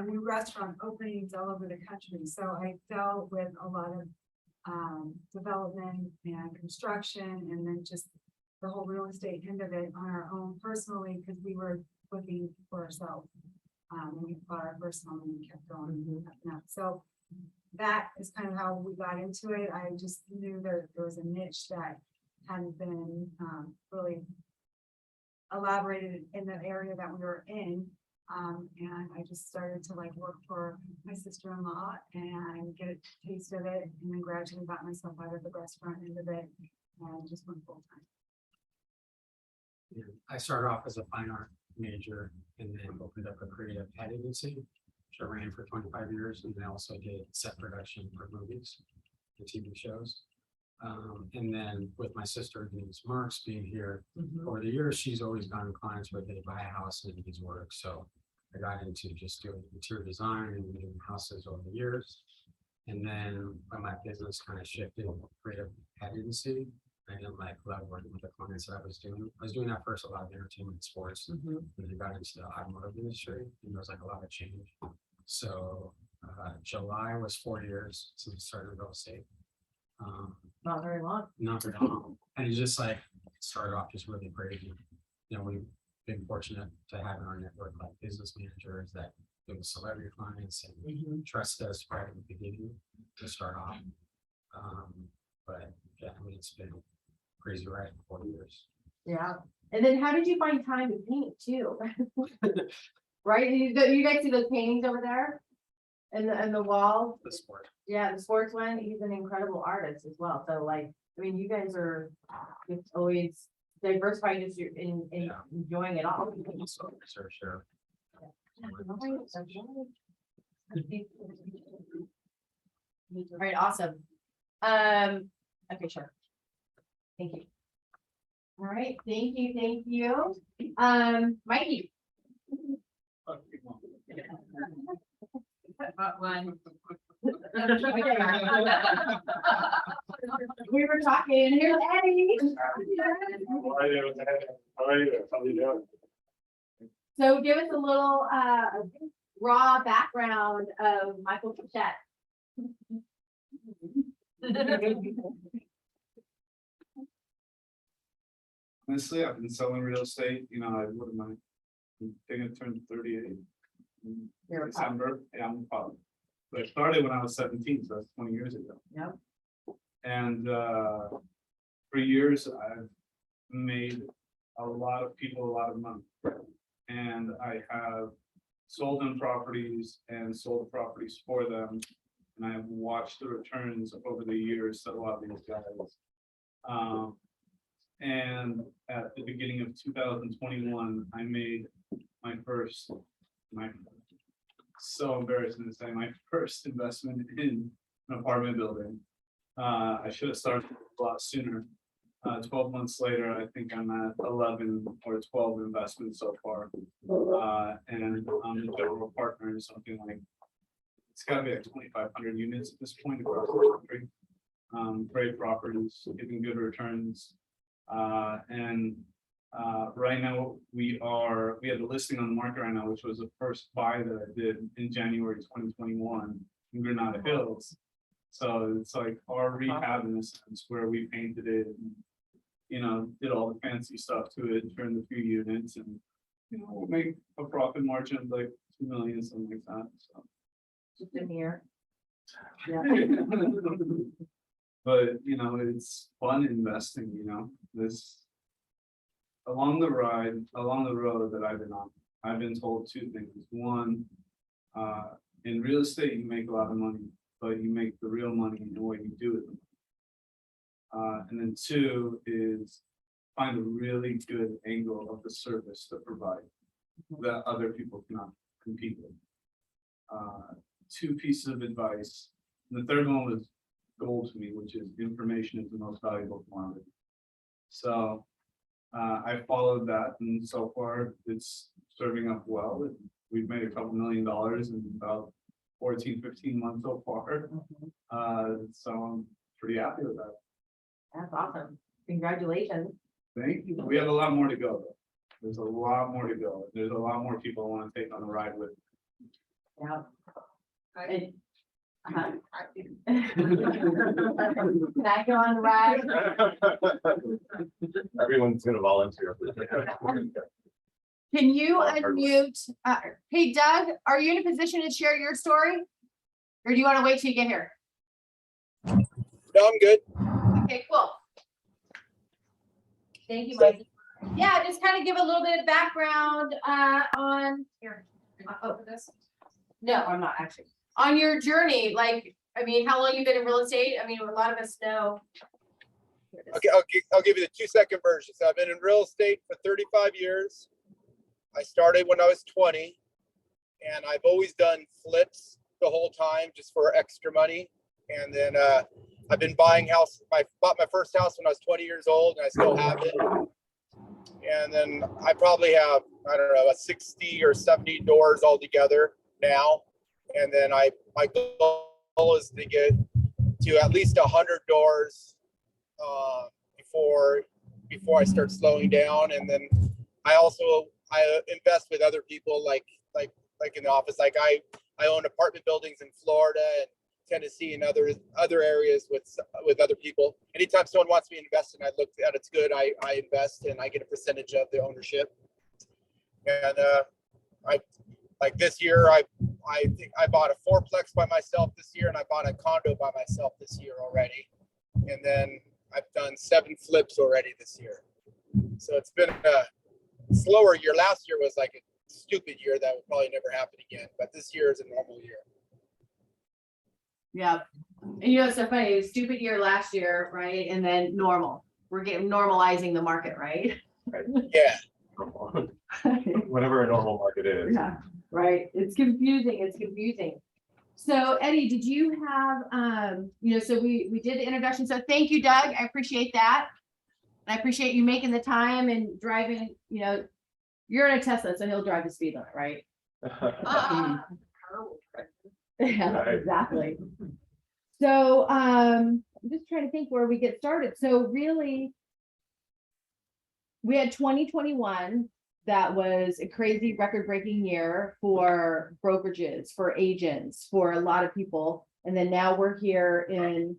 new restaurant openings all over the country. So I dealt with a lot of development and construction, and then just the whole real estate end of it on our own personally, because we were looking for ourselves. We bought our first home and we kept going. So that is kind of how we got into it. I just knew there was a niche that hadn't been really elaborated in the area that we were in. And I just started to like work for my sister-in-law and get a taste of it, and then gradually got myself out of the restaurant end of it and just went full time. Yeah, I started off as a fine art major and then opened up a creative ad agency, which I ran for 25 years, and then also did set production for movies and TV shows. And then with my sister, Denise Marks, being here over the years, she's always gotten clients where they buy a house and it needs work. So I got into just doing interior design and doing houses over the years. And then when my business kind of shifted to creative ad agency, I didn't love working with the clients that I was doing. I was doing that first, a lot of entertainment and sports, and then I got into the automotive industry, and there was like a lot of change. So July was 4 years since I started real estate. Not very long. Not very long. And it's just like started off just really crazy. You know, we've been fortunate to have in our network like business managers that do with celebrity clients and trust us right at the beginning to start off. But yeah, I mean, it's been crazy ride for 4 years. Yeah. And then how did you find time to paint too? Right? You guys see those paintings over there? And the wall? The sport. Yeah, the sports one. He's an incredible artist as well. So like, I mean, you guys are it's always diversifying just in enjoying it all. So, sure. All right, awesome. Okay, sure. Thank you. All right, thank you. Mikey. One. We were talking. Here's Eddy. How are you? How are you doing? So give us a little raw background of Michael Koshet. Honestly, I've been selling real estate. You know, what am I think I turned 38 in December. Yeah, I'm probably. But I started when I was 17, so that's 20 years ago. Yep. And for years, I've made a lot of people a lot of money. And I have sold them properties and sold properties for them. And I have watched the returns over the years that a lot of these guys. And at the beginning of 2021, I made my so embarrassing to say, my first investment in an apartment building. I should have started a lot sooner. 12 months later, I think I'm at 11 or 12 investments so far. And I'm the general partner in something like, it's gotta be like 2,500 units at this point across the country. Great properties, giving good returns. Right now we have a listing on the market right now, which was the first buy that I did in January 2021 in Granada Hills. So it's like our rehab in a sense where we painted it and, you know, did all the fancy stuff to it, turned a few units, and you know, we'll make a profit margin of like 2 million, something like that. So Just in here. Yeah. but you know, it's fun investing, you know, this along the road that I've been on, I've been told two things. One, in real estate, you make a lot of money, but you make the real money in what you do with them. And then two is find a really good angle of the service to provide that other people cannot compete with. Two pieces of advice. And the third one was gold to me, which is information is the most valuable commodity. So I followed that, and so far it's serving up well. And we've made a couple $1 million in about 14, 15 months so far. So I'm pretty happy with that. That's awesome. Congratulations. Thank you. We have a lot more to go though. There's a lot more to go. There's a lot more people want to take on the ride with. Yeah. I- And- uh-huh. Can I go on the ride? Everyone's gonna volunteer. Can you Oh, pardon. unmute? Hey Doug, are you in a position to share your story? Or do you want to wait till you get here? No, I'm good. Okay, cool. Thank you, Mike. Yeah, just kind of give a little bit of background on here. Oh, this? No, I'm not actually. On your journey, like, I mean, how long you been in real estate? I mean, a lot of us know. Here it is. Okay, I'll give you the 2-second version. So I've been in real estate for 35 years. I started when I was 20, and I've always done flips the whole time just for extra money. And then I've been buying house. I bought my first house when I was 20 years old, and I still have it. And then I probably have, I don't know, 60 or 70 doors altogether now. And then my goal is to get to at least 100 doors before I start slowing down. And then I invest with other people like in the office. Like I own apartment buildings in Florida and Tennessee and other areas with other people. Anytime someone wants me to invest and I look at it's good, I invest and I get a percentage of the ownership. And like this year, I think I bought a fourplex by myself this year, and I bought a condo by myself this year already. And then I've done 7 flips already this year. So it's been a slower year. Last year was like a stupid year that would probably never happen again, but this year is a normal year. Yeah. And you know, it's so funny, it was a stupid year last year, right? And then normal. We're getting normalizing the market, right? Yeah. Whatever a normal market is. Yeah, right. It's confusing. It's confusing. So Eddie, did you have, so we did the introduction. So thank you, Doug. I appreciate that. I appreciate you making the time and driving, you're in a Tesla, so he'll drive the speed limit, right? Yeah, Right. exactly. So, I'm just trying to think where we get started. So really, we had 2021, that was a crazy record-breaking year for brokerages, for agents, for a lot of people. And then now we're here in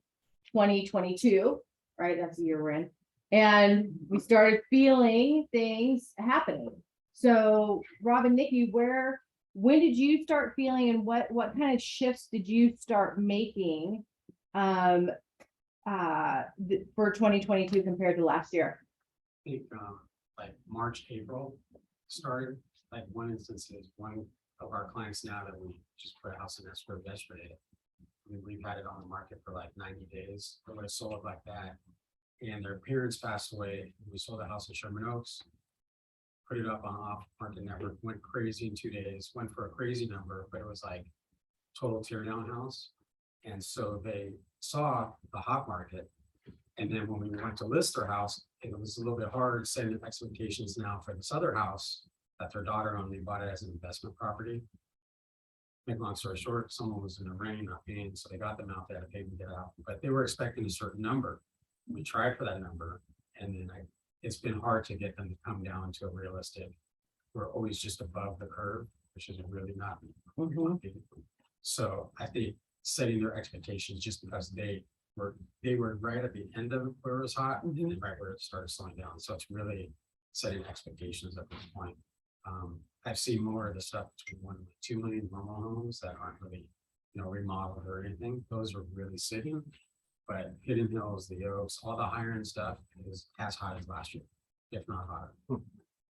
2022, right? That's the year we're in. And we started feeling things happening. So Robb and Nikki, when did you start feeling, and what kind of shifts did you start making for 2022 compared to last year? I think like March, April started, like one instance is one of our clients now that we just put a house in escrow yesterday. We've had it on the market for like 90 days. It was sold like that. And their parents passed away. We sold a house in Sherman Oaks, put it up on off market network, went crazy in 2 days, went for a crazy number, but it was like total tear down house. And so they saw the hot market. And then when we went to list their house, it was a little bit harder setting expectations now for this other house that their daughter owned. They bought it as an investment property. Make long story short, someone was in the rain, not paying, so they got them out there to pay to get out. But they were expecting a certain number. We tried for that number, and then it's been hard to get them to come down to a realistic. We're always just above the curve, which is really not. So I think setting their expectations just because they were right at the end of where it was hot and then right where it started slowing down. So it's really setting expectations at this point. I've seen more of the stuff between 1 and 2 million normal homes that aren't really, remodeled or anything. Those are really sitting. But Hidden Hills, the Oaks, all the higher end stuff is as hot as last year, if not hotter.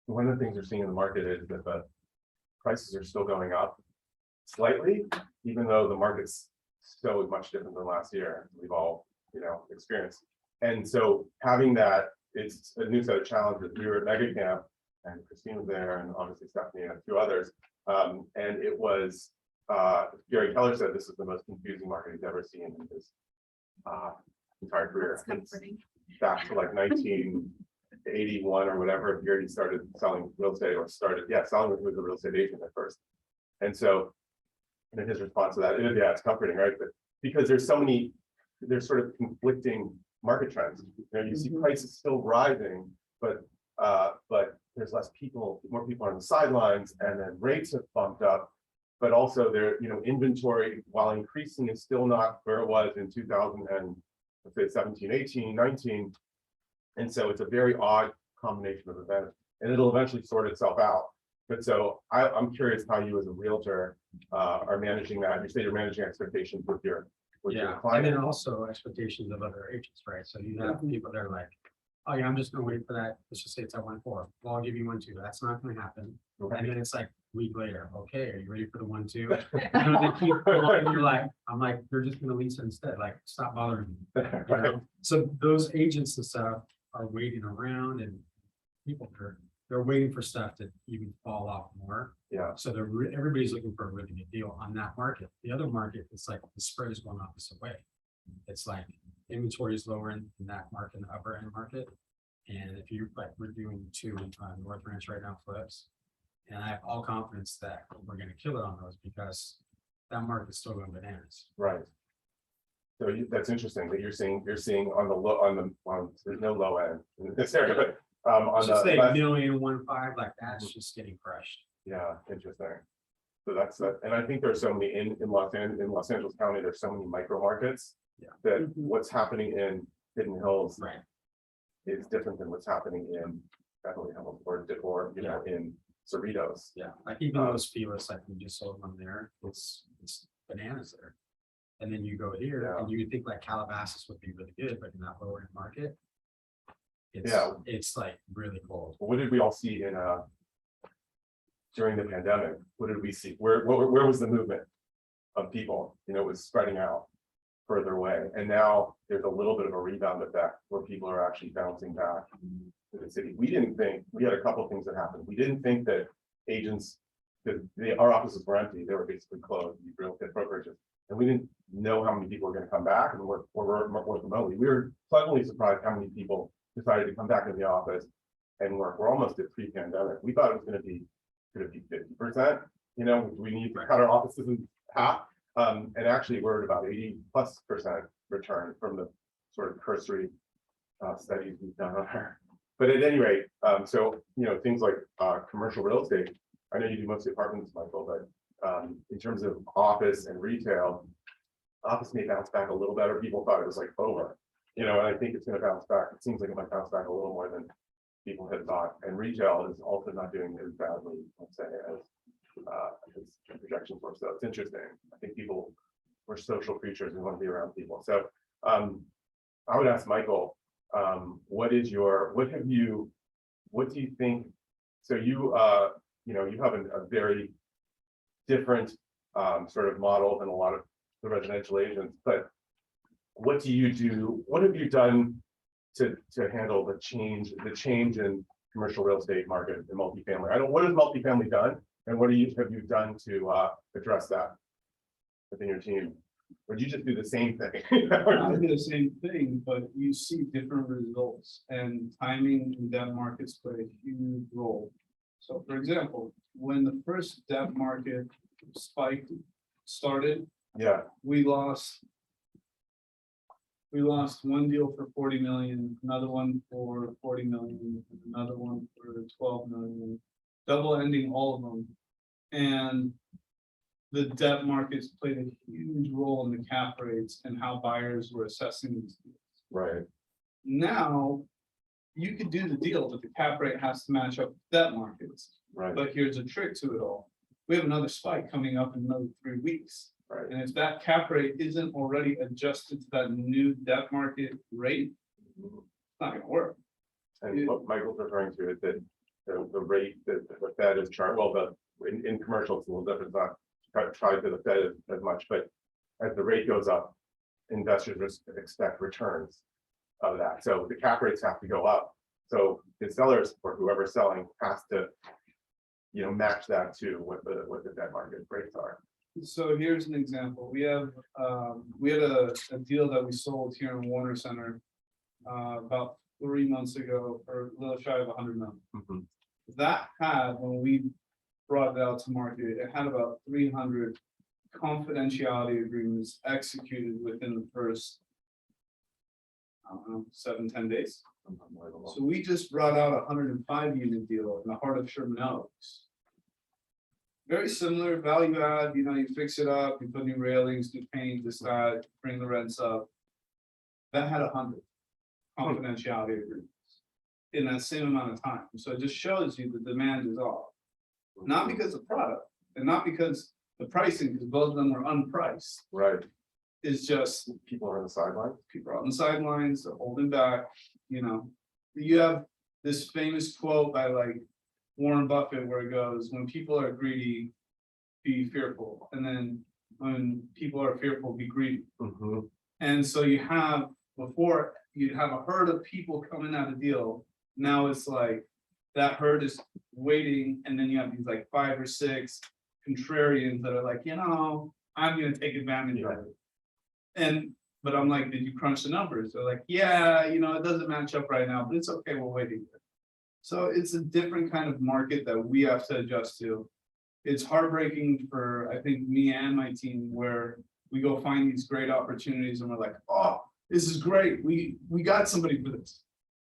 One of the things we're seeing in the market is that the prices are still going up slightly, even though the market's so much different than last year. We've all, experienced. And so having that, it's a new set of challenges. We were at Mega Camp and Christine was there, and obviously Stephanie and a few others. And it was, Gary Keller said this is the most confusing market he's ever seen in his entire career. Back to like 1981 or whatever, Gary started selling real estate, or selling with a real estate agent at first. And so, and his response to that, it's comforting, right? But because there's sort of conflicting market trends. You see prices still rising, but there's less people, more people are on the sidelines, and then rates have bumped up. But also their, inventory, while increasing, is still not where it was in 2000 and let's say 17, 18, 19. And so it's a very odd combination of events, and it'll eventually sort itself out. But so I'm curious how you as a realtor are managing that. You say you're managing expectations with your And client. then also expectations of other agents, right? So you have people that are like, oh yeah, I'm just gonna wait for that. Let's just say it's at 1.4. Well, I'll give you 1.2. That's not gonna happen. And then it's like a week later, okay, are you ready for the 1.2? They keep going, and you're like, I'm like, they're just gonna lease it instead. Like, stop bothering me. So those agents and stuff are waiting around, and people they're waiting for stuff to even fall off more. Yeah. So everybody's looking for a really good deal on that market. The other market, it's like the spread is going opposite way. It's like inventory is lower in that market, in the upper end market. And if you like, we're doing 2 North Ranch right now, Puetz, and I have all confidence that we're going to kill it on those because that market's still going bananas. Right. So that's interesting that you're seeing on the low, there's no low end in this area, but on Just say the, 1.15, like that's just getting crushed. yeah, interesting. So that's that, and I think there's so many in Los Angeles County, there's so many micro markets. Yeah. That what's happening in Hidden Hills Right. is different than what's happening in Beverly Hills or in Cerritos. Yeah, like even those Felis, like we just sold one there, it's bananas there. And then you go here, Yeah. and you would think like Calabasas would be really good, but in that lower end market, it's like really cold. What did we all see in during the pandemic? What did we see? Where was the movement of people? It was spreading out further away, and now there's a little bit of a rebound effect where people are actually bouncing back to the city. We had a couple of things that happened. We didn't think that agents, because our offices were empty, they were basically closed, real estate brokerages, and we didn't know how many people were going to come back and work remotely. We were pleasantly surprised how many people decided to come back in the office and work. We're almost at pre-pandemic. We thought it was going to be 50%. We need to cut our offices in half. And actually we're at about 80+% return from the sort of cursory studies we've done on her. But at any rate, so things like commercial real estate. I know you do mostly apartments, Michael, but in terms of office and retail, office may bounce back a little better. People thought it was like over, and I think it's going to bounce back. It seems like it might bounce back a little more than people had thought. And retail is also not doing as badly, let's say, as projections were. So it's interesting. I think we're social creatures. We want to be around people. So I would ask Michael, what do you think? So you have a very different sort of model than a lot of the residential agents, but what do you do? What have you done to handle the change in commercial real estate market in multifamily? What has multifamily done, and what have you done to address that within your team? Or do you just do the same thing? I do the same thing, but you see different results, and timing in debt markets play a huge role. So for example, when the first debt market spike started, Yeah, we lost one deal for 40 million, another one for 40 million, another one for 12 million, double ending all of them. And the debt markets played a huge role in the cap rates and how buyers were assessing these deals. right. Now, you could do the deal, but the cap rate has to match up with debt markets. Right. But here's a trick to it all. We have another spike coming up in another 3 weeks. Right. And if that cap rate isn't already adjusted to that new debt market rate, it's not gonna work. And what Michael's referring to is that the rate that the Fed is charged, well, in commercial, it's a little different, it's not tied to the Fed as much, but as the rate goes up, investors expect returns of that. So the cap rates have to go up. So the sellers or whoever's selling has to, match that to what the debt market rates are. So here's an example. We had a deal that we sold here in Warner Center about 3 months ago for a little shy of 100 million. Mhm. That had, when we brought it out to market, it had about 300 confidentiality agreements executed within the first, I don't know, 7-10 days. Unbelievable. So we just brought out a 105 unit deal in the heart of Sherman Oaks. Very similar value add, you know, you fix it up, you put new railings, do paint, this, that, bring the rents up. That had 100 confidentiality agreements in that same amount of time. So it just shows you the demand is off. Not because of product and not because the pricing, because both of them were unpriced. Right, It's just people are on the sideline. people are on the sidelines, they're holding back, you know. You have this famous quote by like Warren Buffett where it goes, when people are greedy, be fearful. And then when people are fearful, be greedy. Mhm. And so you have, before, you'd have a herd of people coming at a deal. Now it's like, that herd is waiting, and then you have these like 5 or 6 contrarians that are like, you know, I'm gonna take advantage of it. And, but I'm like, did you crunch the numbers? They're like, yeah, you know, it doesn't match up right now, but it's okay, we're waiting. So it's a different kind of market that we have to adjust to. It's heartbreaking for, I think, me and my team, where we go find these great opportunities and we're like, oh, this is great, we got somebody for this.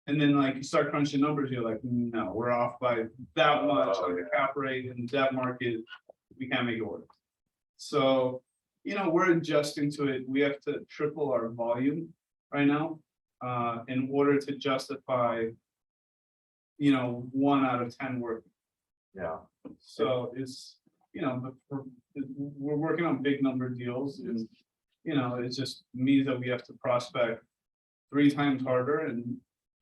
And then like you start crunching numbers, you're like, no, we're off by that much on the cap rate and debt market, we can't make it work. So, you know, we're adjusting to it. We have to triple our volume right now in order to justify, you know, 1 out of 10 work. Yeah, So it's, you know, but we're working on big number deals, and, you know, it just means that we have to prospect 3 times harder, and,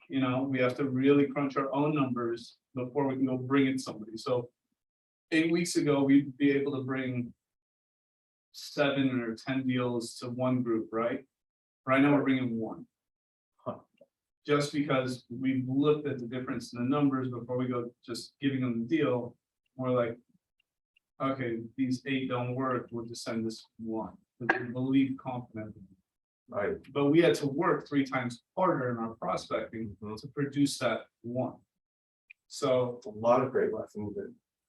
you know, we have to really crunch our own numbers before we can go bring in somebody. So 8 weeks ago, we'd be able to bring 7 or 10 deals to one group, right? Right now, we're bringing 1. Just because we've looked at the difference in the numbers before we go just giving them the deal, we're like, okay, these 8 don't work, we'll just send this 1, because we believe confidently. right. But we had to work 3 times harder in our prospecting Mhm. to produce that 1. So, A lot of great lessons.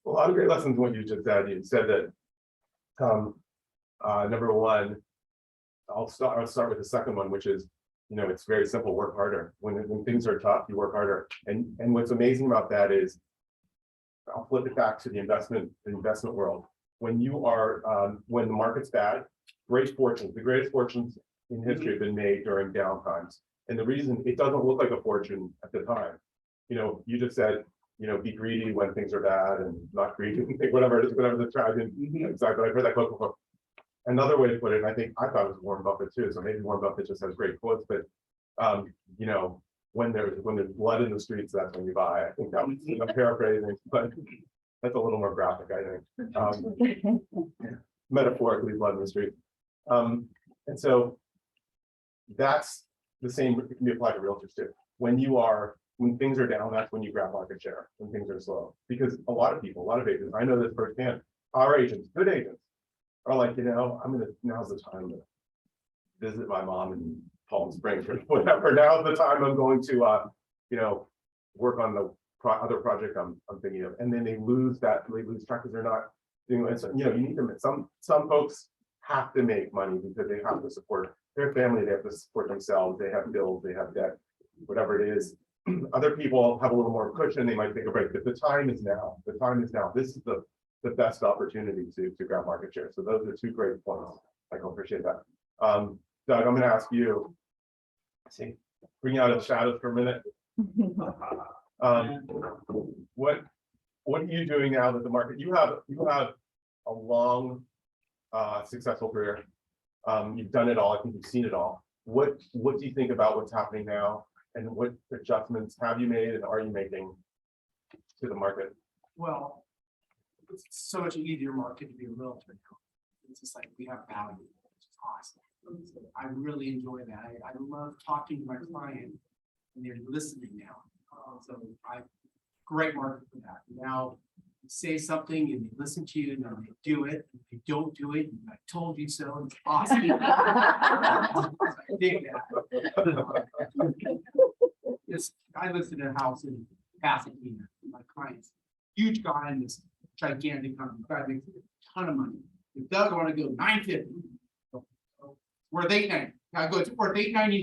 A lot of great lessons in what you just said. You said that number one, I'll start with the second one, which is, you know, it's very simple, work harder. When things are tough, you work harder. And what's amazing about that is, I'll flip it back to the investment world. When you are when the market's bad, the greatest fortunes in history have been made during down times. And the reason it doesn't look like a fortune at the time, you know, you just said, you know, be greedy when things are bad and not greedy, whatever it is, whatever the tribe is. Exactly, I've heard that quote before. Another way to put it, and I thought it was Warren Buffett too, so maybe Warren Buffett just has great quotes, but you know, when there's blood in the streets, that's when you buy. I think that was, I'm paraphrasing, but that's a little more graphic, I think. Metaphorically, blood in the street. And so that's the same, it can be applied to realtors too. When things are down, that's when you grab market share, when things are slow. Because a lot of agents, I know this firsthand, our agents, good agents, are like, you know, now's the time to visit my mom in Palm Springs or whatever. Now's the time I'm going to, you know, work on the other project I'm thinking of. And then they lose track because they're not doing it. So, you know, you need to, some folks have to make money because they have to support their family, they have to support themselves, they have bills, they have debt, whatever it is. Other people have a little more cushion, they might take a break, but the time is now. This is the best opportunity to grab market share. So those are 2 great points. I appreciate that. Doug, I'm going to ask you, bring you out of the shadows for a minute. What are you doing now that the market, you have a long, successful career. You've done it all. I think you've seen it all. What do you think about what's happening now, and what adjustments have you made and are you making to the market? Well, it's so much easier market to be a realtor now. It's just like we have value, which is awesome. I really enjoy that. I love talking to my client and they're listening now. So great market for that. Now you say something and they listen to you and then they do it. If you don't do it, I told you so. It's awesome. I dig that. I lived in a house in Pasadena. My clients, huge guy in this gigantic company, guy makes a ton of money. If Doug want to go 950, worth $890. I go, it's worth $899.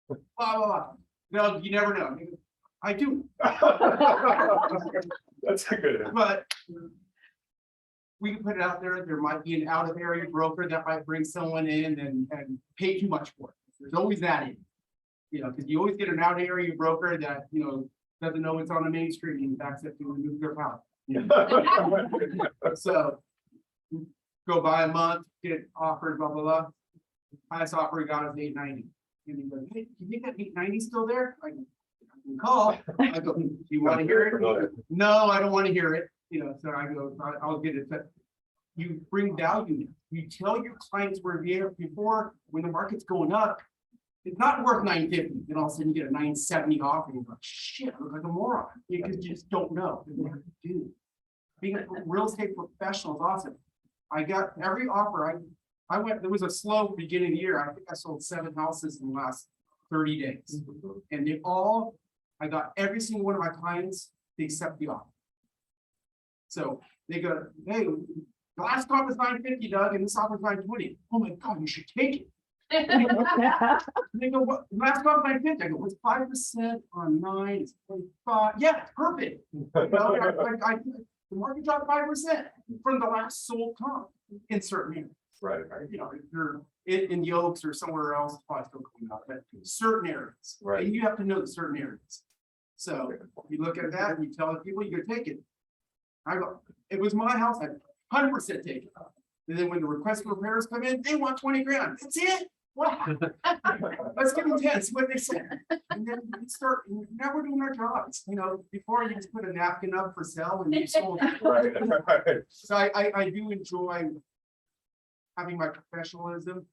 Blah blah blah. No, you never know. I do, That's a good. but we can put it out there. There might be an out of area broker that might bring someone in and pay too much for it. There's always that in. You know, because you always get an out area broker that, you know, doesn't know it's on a main street and backs up to a nuclear power. So go by a month, get offered, blah, blah, blah. Highest offer he got is $890. And he goes, hey, you think that $890 still there? I can call. I go, do you want to hear it? No, I don't want to hear it. You know, so I go, I'll get it. But you bring value. You tell your clients where before when the market's going up, it's not worth $950. Then all of a sudden you get a $970 offer. And you're like, shit, I look like a moron. Because you just don't know. Dude, being a real estate professional is awesome. I got every offer. I went, there was a slow beginning of the year. I think I sold 7 houses in the last 30 days. And they all, I got every single one of my clients, they accept the offer. So they go, hey, the last offer is $950, Doug, and this offer is $920. Oh my God, you should take it. And they go, what? Last offer is $950. I go, what's 5% on 9? It's 25. Yeah, it's perfect. You know, the market dropped 5% from the last sold comp in certain areas. Right. You know, if you're in the Oaks or somewhere else, it's probably still coming out, but certain areas. Right. And you have to know the certain areas. So you look at that and you tell the people you can take it. I go, it was my house, I 100% take it. And then when the request for repairs come in, they want 20 grand. That's it. What? Let's give them 10, see what they say. And then we start, now we're doing our jobs. You know, before you just put a napkin up for sale and you sold it. Right. So I do enjoy having my professionalism.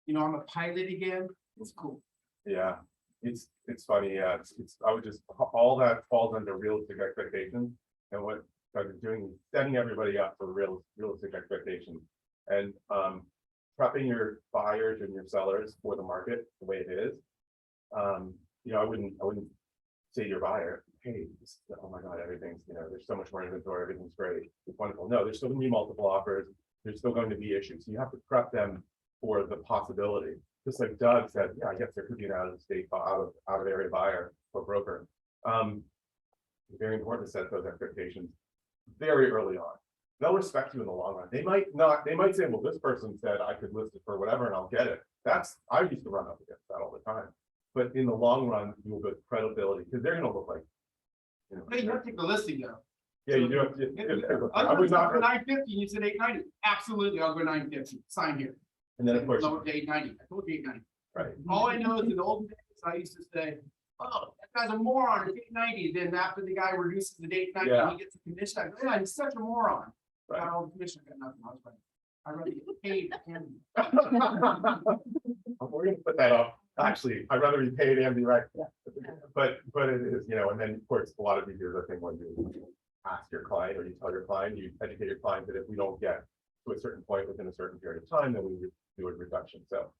You know, I'm a pilot again. It's cool. Yeah, it's funny. Yeah, it's I would just all that falls under realistic expectations, and what I've been doing is setting everybody up for realistic expectations, and prepping your buyers and your sellers for the market the way it is. You know, I wouldn't say to your buyer, hey, oh my God, everything's, you know, there's so much more inventory, everything's great, it's wonderful. No, there's still going to be multiple offers. There's still going to be issues. So you have to prep them for the possibility. Just like Doug said, yeah, I guess there could be an out of state, out of area buyer or broker. Very important to set those expectations very early on. They'll respect you in the long run. They might not, they might say, well, this person said I could list it for whatever and I'll get it. I used to run up against that all the time. But in the long run, you will get credibility because they're gonna look like, you know. Hey, you have to take the listing though. Yeah, you do have to. I I would not. for 950, you said 890. Absolutely, I'll go 950. Sign here. And then of course, Lower to 890. I told you 890. right. All I know is in the old days, I used to say, oh, that guy's a moron, it's 890. Then after the guy reduces the 890, Yeah. he gets a commission. I go, yeah, he's such a moron. Right. Got all the commission, I got nothing. I was like, I rather get paid. We're gonna put that up. Actually, I'd rather be paid and be right. But it is, you know, and then of course, a lot of these years, I think when you ask your client or you tell your client, you educate your client that if we don't get to a certain point within a certain period of time, then we would do a reduction. So,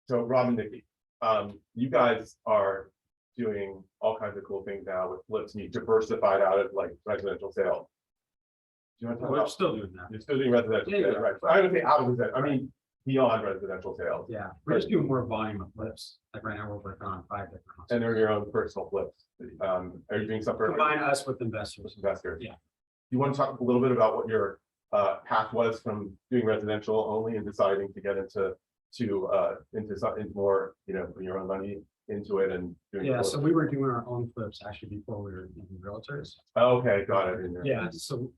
so Rob and Nikki, you guys are doing all kinds of cool things now with flips and you diversified out of like residential sales. Do you want to talk We're about? still doing that. You're still doing residential, Yeah, sales, yeah. right? So I don't say out of residential, I mean, beyond residential sales. Yeah, we're just doing more volume of flips. Like right now, we're working on 5 different houses. And they're your own personal flips. Are you doing something for Combine us with investors. investors? Yeah. You want to talk a little bit about what your path was from doing residential only and deciding to get into more, you know, putting your own money into it and doing. Yeah, so we were doing our own flips actually before we were even realtors. Okay, got it. Yeah, so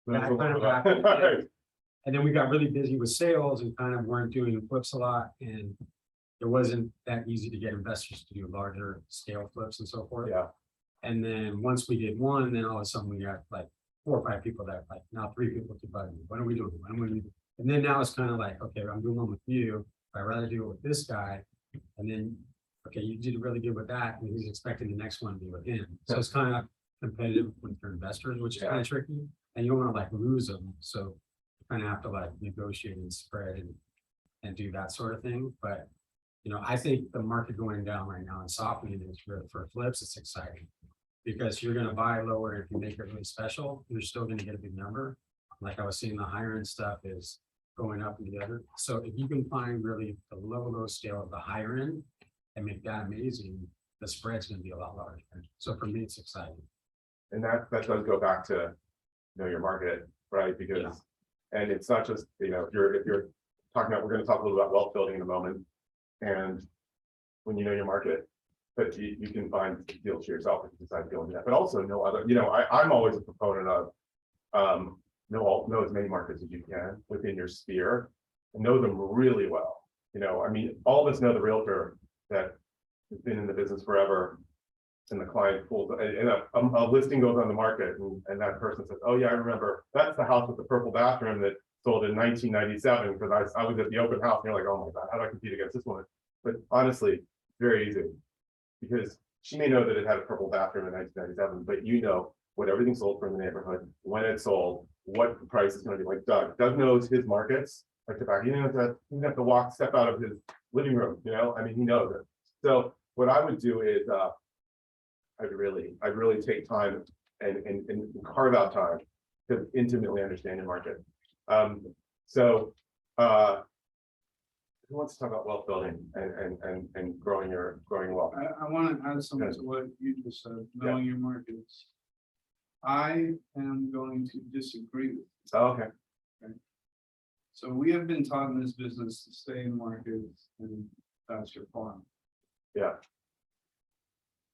That's that kind of happened. And then we got really busy with sales and kind of weren't doing flips a lot. And it wasn't that easy to get investors to do larger scale flips and so forth. Yeah. And then once we did one, then all of a sudden we got like 4 or 5 people that like now 3 people to buy me. What are we doing? When are we doing? And then now it's kind of like, okay, I'm doing one with you. I'd rather do it with this guy. And then, okay, you did really good with that. And he's expecting the next one to be with him. So it's kind of competitive with your investors, which is kind of tricky. And you don't want to like lose them. So you kind of have to like negotiate and spread and do that sort of thing. But, you know, I think the market going down right now and softening is for flips, it's exciting. Because you're going to buy lower. If you make it really special, you're still going to get a big number. Like I was seeing, the higher end stuff is going up and the other. So if you can find really the low scale of the higher end, and make that amazing, the spread's gonna be a lot larger. So for me, it's exciting. And that does go back to know your market, right? Because, Yeah. and it's not just, you know, if you're talking about, we're gonna talk a little about wealth building in a moment. And when you know your market, but you can find deals for yourself if you decide to go into that, but also know other, you know, I'm always a proponent of know as many markets as you can within your sphere and know them really well. You know, I mean, all of us know the realtor that has been in the business forever. And the client pulls, and a listing goes on the market, and that person says, "Oh yeah, I remember. That's the house with the purple bathroom that sold in 1997." Because I was at the open house, and you're like, "Oh my God, how do I compete against this woman?" But honestly, very easy, because she may know that it had a purple bathroom in 1997, but you know what everything sold for in the neighborhood, when it sold, what the price is going to be. Like Doug knows his markets like the back. He doesn't have to step out of his living room. You know, I mean, he knows it. So what I would do is. I'd really take time and carve out time to intimately understand your market. So who wants to talk about wealth building and growing wealth? I want to add something to what you just said, knowing your markets. I am going to disagree with you. Oh, okay. So we have been taught in this business to stay in markets, and that's your farm. Yeah.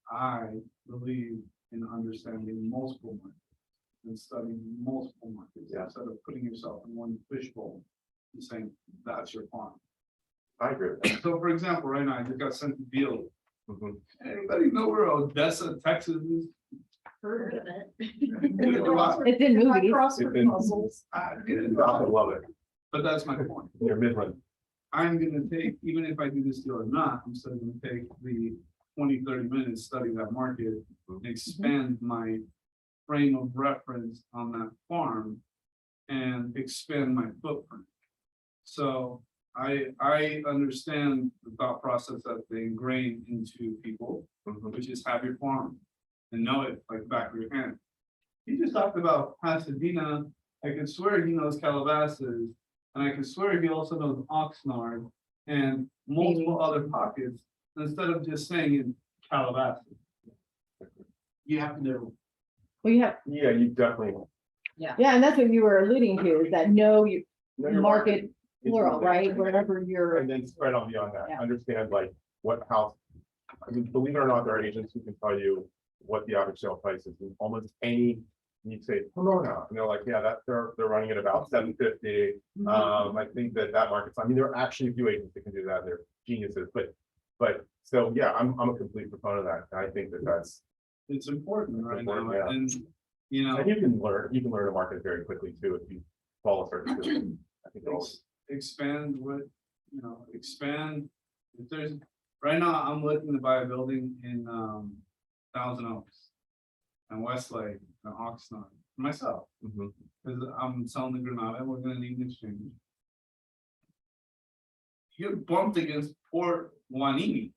I believe in understanding multiple markets and studying multiple markets instead of putting yourself in one fishbowl and saying that's your farm. I agree with that. So for example, right now I just got sent to deal. Mhm. Anybody know where Odessa, Texas is? Heard of it. It's in movies. I love it. But that's my point. You're Midland. I'm gonna take, even if I do this deal or not, I'm still gonna take the 20-30 minutes, study that market, and expand my frame of reference on that farm and expand my footprint. So I understand the thought process that they ingrain into people, which is have your farm and know it like the back of your hand. He just talked about Pasadena. I can swear he knows Calabasas, and I can swear he also knows Oxnard and multiple other pockets, instead of just saying in Calabasas. You have to know. Well, you have, Yeah, you definitely yeah, and that's what you were alluding to, is that know your know your market plural, intimately. right? Wherever you're, And then spread on beyond that. Yeah. Understand like what house. I mean, believe it or not, there are agents who can tell you what the average sale price is in almost any. You say Pomona, and they're like, yeah, that they're running at about 750. I think that market's. I mean, there are actually a few agents that can do that. They're geniuses, but so yeah, I'm a complete proponent of that. And I think that's It's important right important, now, yeah. and you know, and you can learn a market very quickly too if you follow certain systems. I think expand what, you know, expand. If there's, right now, I'm looking to buy a building in Thousand Oaks and Westlake and Oxnard for myself, because I'm selling the Granada, we're gonna need an exchange. You're bumped against Port Hueneme.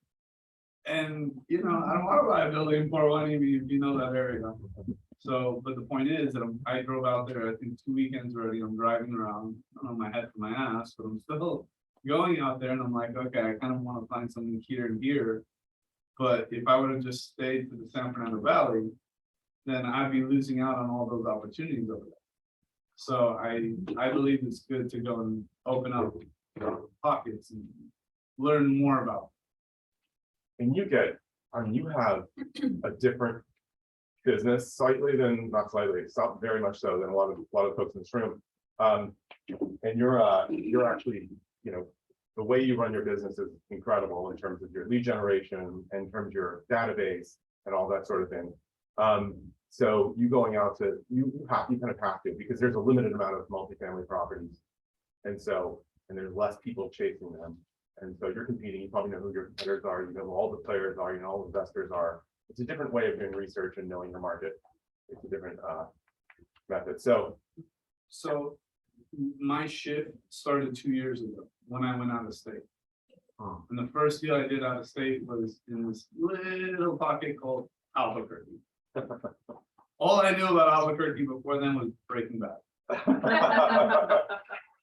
And, you know, I don't wanna buy a building in Port Hueneme if you know that area. So, but the point is that I drove out there, I think 2 weekends already, I'm driving around, I don't know my head from my ass, but I'm still going out there and I'm like, okay, I kind of want to find something here and here. But if I would have just stayed to the San Fernando Valley, then I'd be losing out on all those opportunities over there. So I believe it's good to go and open up pockets and learn more about. And you have a different business slightly than, not slightly, some very much so than a lot of folks in this room. And you're actually, you know, the way you run your business is incredible in terms of your lead generation, and in terms of your database and all that sort of thing. So you going out to, you kind of have to, because there's a limited amount of multifamily properties. And there's less people chasing them. And so you're competing, you probably know who your competitors are, you know who all the players are, you know, all the investors are. It's a different way of doing research and knowing your market. It's a different method. So my shift started 2 years ago when I went out of state. And the first deal I did out of state was in this little pocket called Albuquerque. All I knew about Albuquerque before then was Breaking Bad.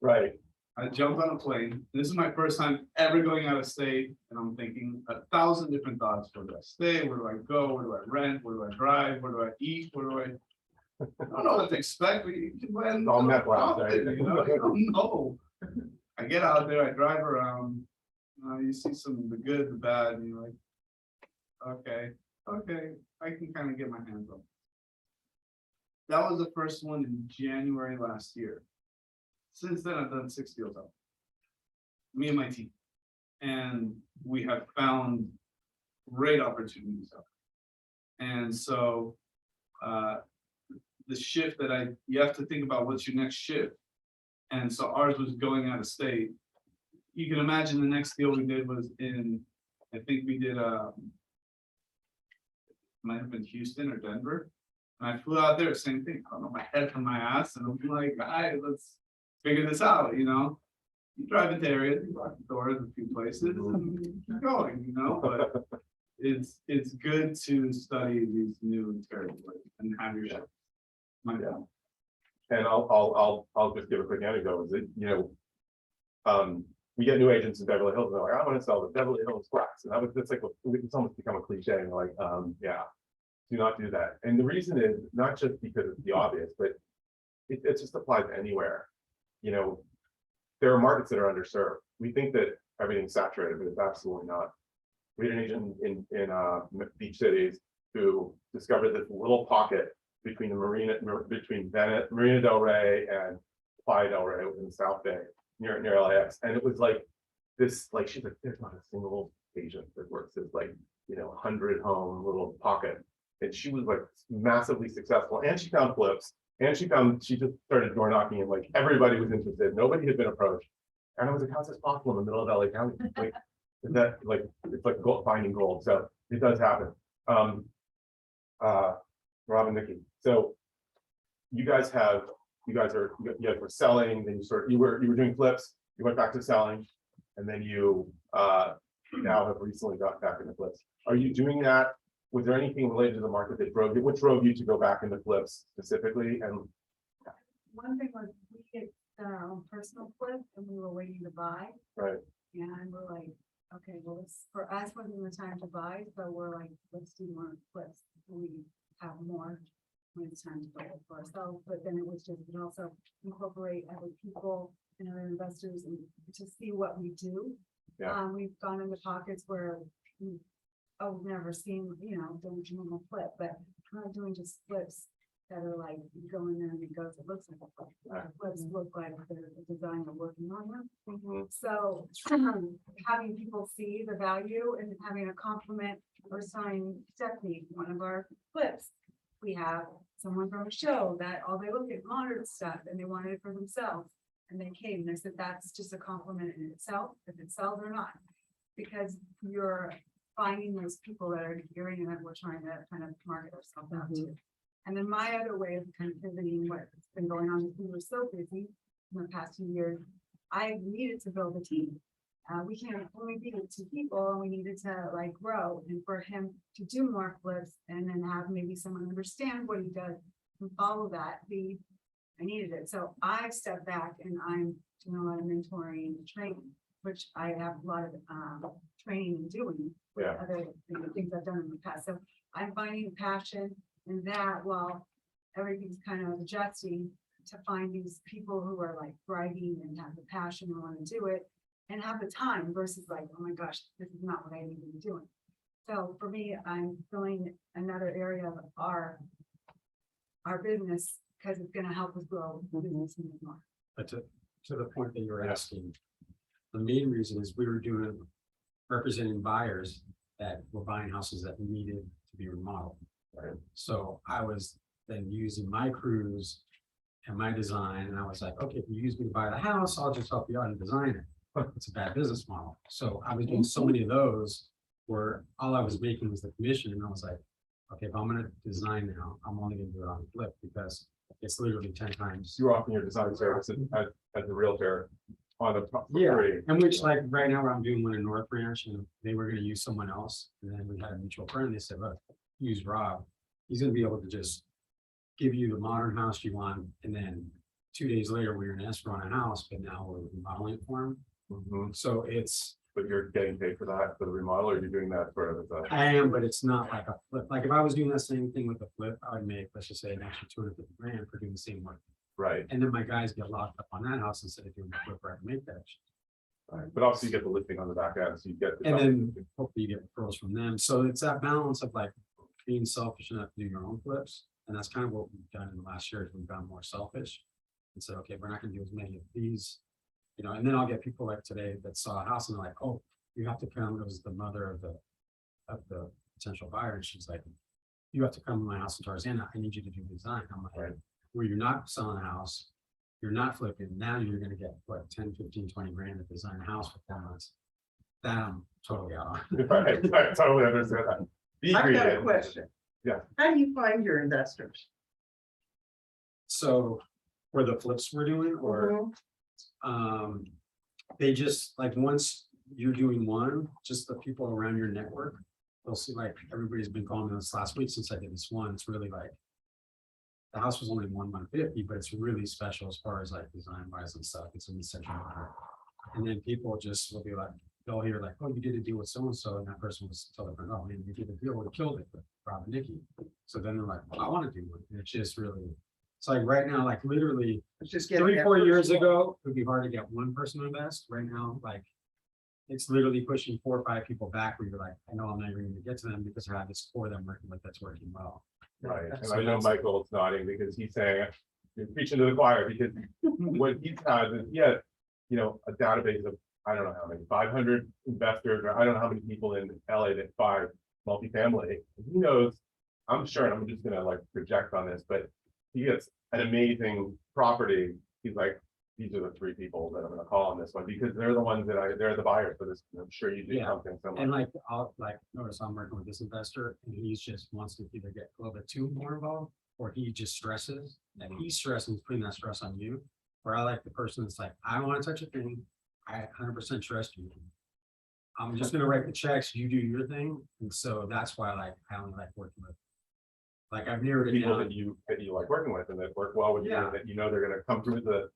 right. I jumped on a plane. This is my first time ever going out of state, and I'm thinking 1,000 different thoughts. Where do I stay? Where do I go? Where do I rent? Where do I drive? Where do I eat? Where do I don't know what to expect. But you can plan All met last something, night. you know? I don't know. I get out there, I drive around, you see some of the good, the bad, and you're like, okay, I can kind of get my hands on it. That was the first one in January last year. Since then, I've done 6 deals out. Me and my team. And we have found great opportunities out. And so the shift that you have to think about what's your next shift. And so ours was going out of state. You can imagine the next deal we did was in, I think we did might have been Houston or Denver. And I flew out there, same thing. I don't know my head from my ass, and I'm like, guys, let's figure this out, you know. You drive into areas, you lock the doors a few places, and keep going, you know. But it's good to study these new territories and have your shit. Yeah. And I'll just give a quick anecdote, is that, you know, we get new agents in Beverly Hills, and they're like, I want to sell the Beverly Hills flats. And it's like, it's almost become a cliche, and like, yeah, do not do that. And the reason is not just because it's the obvious, but it just applies anywhere. You know, there are markets that are underserved. We think that everything's saturated, but it's absolutely not. We had an agent in beach cities who discovered this little pocket between Marina Del Rey and Playa del Rey in the South Bay near LAX, and it was like this, like she's like, there's not a single agent that works this, like, you know, 100 home little pocket, and she was like massively successful, and she found flips, and she just started door knocking, and like everybody was interested, nobody had been approached, and I was like, how's this possible in the middle of LA County? Like, is that like, it's like finding gold? So it does happen. Rob and Nikki, so you guys were selling, then you were doing flips, you went back to selling, and then you now have recently got back into flips. Are you doing that? Was there anything related to the market that drove you? What drove you to go back into flips specifically? And One thing was we had done our own personal flip and we were waiting to buy. right, And we're like, okay, well, this for us wasn't the time to buy, so we're like, let's do more flips. We have more when it's time to buy it for ourselves, but then it was just, we also incorporate other people and other investors and to see what we do. Yeah. We've gone into pockets where we've never seen, you know, the original flip, but we're not doing just flips that are like, you go in there and it goes, it looks like a flip. Right. Flips look like the designer working on them. mm-hmm. So having people see the value and having a compliment or sign Stephanie, one of our flips. We have someone from a show that all they look at modern stuff and they wanted it for themselves. And they came and I said, that's just a compliment in itself, if it sells or not. Because you're finding those people that are hearing and that we're trying to kind of market ourselves out to. And then my other way of kind of pivoting what's been going on is we were so busy in the past few years. I needed to build a team. We can't only be 2 people and we needed to like grow, and for him to do more flips and then have maybe someone understand what he does and follow that. I needed it. So I stepped back and I'm doing a lot of mentoring and training, which I have a lot of training and doing with Yeah. other things I've done in the past. So I'm finding passion in that while everything's kind of adjusting to find these people who are like thriving and have the passion and want to do it and have the time versus like, oh my gosh, this is not what I need to be doing. So for me, I'm filling another area of our business because it's going to help us grow the business even more. But to the point that you were asking, the main reason is we were representing buyers that were buying houses that needed to be remodeled. Right. So I was then using my crews and my design, and I was like, okay, if you use me to buy the house, I'll just help you out and design it. It's a bad business model. So I was doing so many of those where all I was making was the commission, and I was like, okay, if I'm gonna design now, I'm only gonna do it on flip because it's literally 10 times. You're offering your design services as a realtor on a Yeah, free. and which like right now I'm doing one in North Branch and they were gonna use someone else. And then we had a mutual friend, they said, look, use Rob. He's gonna be able to just give you the modern house you want. And then 2 days later, we're in escrow on a house, but now we're remodeling it for him. Mhm. So it's but you're getting paid for that for the remodel, or you're doing that sort of as a, I am, but it's not like a flip. Like if I was doing the same thing with the flip, I would make, let's just say, an extra 250 grand for doing the same work. right, And then my guys get locked up on that house instead of doing the flip, where I can make that. right, but obviously you get the listing on the back end, so you get. the And then hopefully you get referrals from them. So it's that balance of like being selfish enough to do your own flips. And that's kind of what we've done in the last year, is we've gone more selfish. And said, okay, we're not gonna do as many of these, you know, and then I'll get people like today that saw a house and they're like, oh, you have to come. It was the mother of the potential buyer. And she's like, you have to come to my house in Tarzana. I need you to do design. I'm like, Right. where you're not selling a house, you're not flipping. Now you're gonna get what, 10, 15, 20 grand to design a house for 4 months. That I'm totally out on. Right, I totally understand that. Be I've got a creative. question. Yeah. How do you find your investors? So for the flips we're doing, or they just like, once you're doing one, just the people around your network, they'll see, like, everybody's been calling me this last week since I did this one. It's really like, the house was only 150, but it's really special as far as like design wise and stuff. It's in the central market. And then people just will be like, they'll hear like, oh, you did a deal with so-and-so, and that person was tell their friend, oh man, you did a deal, would have killed it with Robb and Nikki. So then they're like, well, I want to do one. And it's just really, it's like right now, like literally It's just getting 3, that 4 years first one. ago, it would be hard to get one person to invest. Right now, like, it's literally pushing 4 or 5 people back where you're like, I know I'm not even going to get to them because I have this core that I'm working with that's working well. Right, and So I know that's- Michael's nodding because he's saying, you're preaching to the choir, because what he's had is, he had, you know, a database of, I don't know how many, 500 investors, or I don't know how many people in LA that buy multifamily. He knows, I'm sure, and I'm just gonna like project on this, but he gets an amazing property. He's like, these are the 3 people that I'm gonna call on this one, because they're the ones that they're the buyers for this. I'm sure you do Yeah. something similar. And like, I'll like notice I'm working with this investor and he's just wants to either get a little bit too more involved, or he just stresses, and he's stressing, he's putting that stress on you. Where I like the person that's like, I don't want to touch a thing. I 100% trust you. I'm just gonna write the checks, you do your thing. And so that's why I only like working with. Like I've narrowed it People down. that you like working with and that work well with you, Yeah. and that you know they're gonna come through the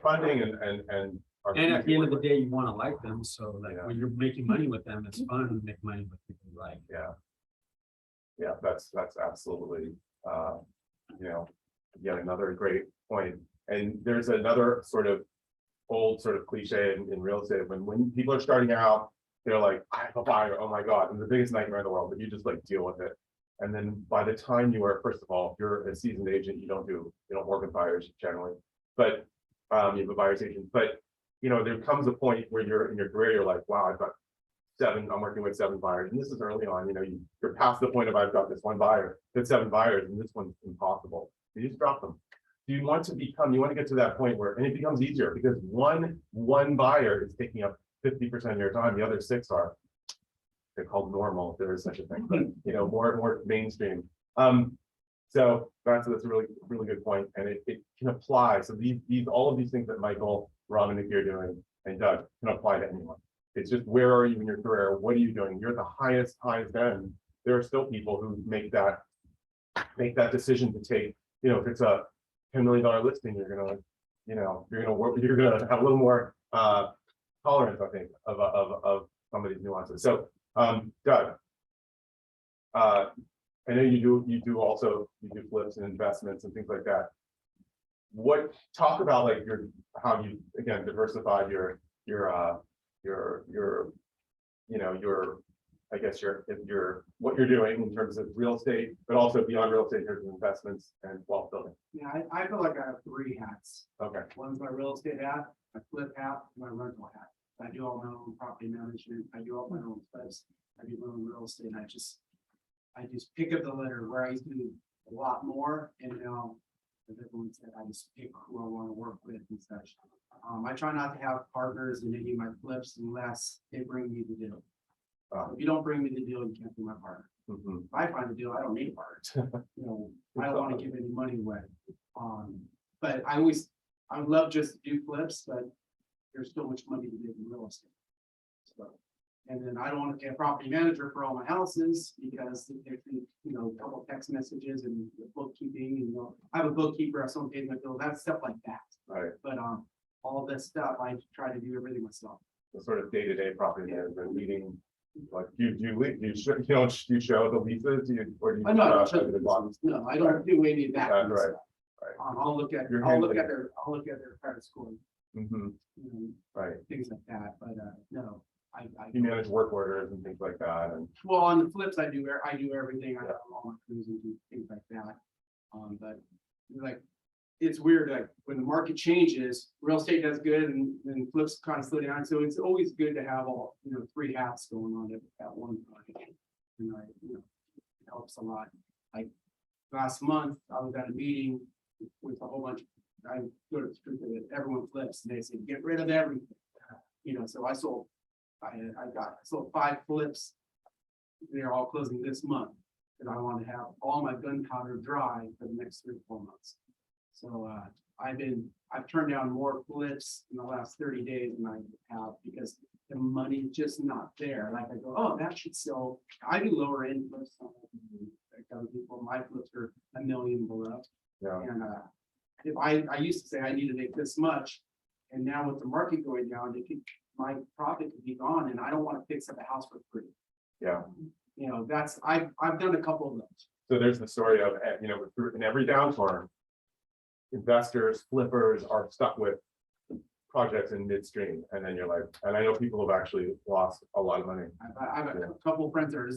funding and are And at the end of the easy to work day, you want to like them. So like Yeah. when you're making money with them, it's fun to make money with people you like. with. Yeah, that's absolutely, you know, yet another great point. And there's another sort of old sort of cliche in real estate, when people are starting out, they're like, I have a buyer, oh my God, and the biggest nightmare in the world, but you just like deal with it. And then by the time you are, first of all, if you're a seasoned agent, you don't work with buyers generally, but you have a buyer's agent. But you know, there comes a point where you're in your career, you're like, wow, I've got 7, I'm working with 7 buyers, and this is early on, you know, you're past the point of I've got this one buyer, that's 7 buyers, and this one's impossible. You just drop them. You want to get to that point where, and it becomes easier because one buyer is taking up 50% of your time, the other 6 are, they're called normal, if there is such a thing, but you know, more mainstream. So that's a really good point, and it can apply. So all of these things that Michael, Robb, and Nikki are doing, and Doug, can apply to anyone. It's just, where are you in your career? What are you doing? You're at the highest end. There are still people who make that decision to take, you know, if it's a $10 million listing, you're gonna have a little more tolerance, I think, of some of these nuances. So, Doug, I know you do flips and investments and things like that. Talk about like how you again diversified your I guess what you're doing in terms of real estate, but also beyond real estate in terms of investments and wealth building. Yeah, I feel like I have 3 hats. Okay. One's my real estate hat, my flip hat, and my rental hat. I do all my own property management. I do all my own flips. I do my own real estate. I just pick up the litter where I used to do a lot more, and now, as everyone said, I just pick who I want to work with and such. I try not to have partners in any of my flips unless they bring me the deal. If you don't bring me the deal, you can't be my partner. Mhm. If I find a deal, I don't need a partner. You know, I don't want to give any money away. But I would love just to do flips, but there's so much money to make in real estate. So, and then I don't want to pay a property manager for all my houses because if you know, a couple text messages and the bookkeeping, and you know, I have a bookkeeper, if someone pays my bill, that's stuff like that. Right. But all this stuff, I try to do everything myself. the sort of day-to-day property management meeting? Like, do you show the leases, or do you? I know, the bonds? no, I don't do any of that. That's kind of right, stuff. right. I'll look at You're their credit score, Mhm, right. things like that, but, no, I. You manage work orders and things like that, and Well, on the flips, I do everything, I have all my crews and do things like that. But like, it's weird, like, when the market changes, real estate does good and then flips kind of slow down, so it's always good to have all, three hats going on at one time. It helps a lot. Like, last month, I was at a meeting with a whole bunch, I go to the street that everyone flips, and they say, get rid of everything. So I sold 5 flips. They're all closing this month, and I want to have all my gunpowder dry for the next 3 or 4 months. So I've turned down more flips in the last 30 days than I have, because the money's just not there. Like, I go, oh, that should sell. I do lower end flips. Like other people, my flips are $1 million below. yeah. And if I used to say I need to make this much, and now with the market going down, my profit could be gone, and I don't want to fix up a house for free. Yeah. I've done a couple of those. So there's the story of, in every downturn, investors, flippers are stuck with projects in midstream, and then you're like, and I know people have actually lost a lot of money. I have a couple of friends that are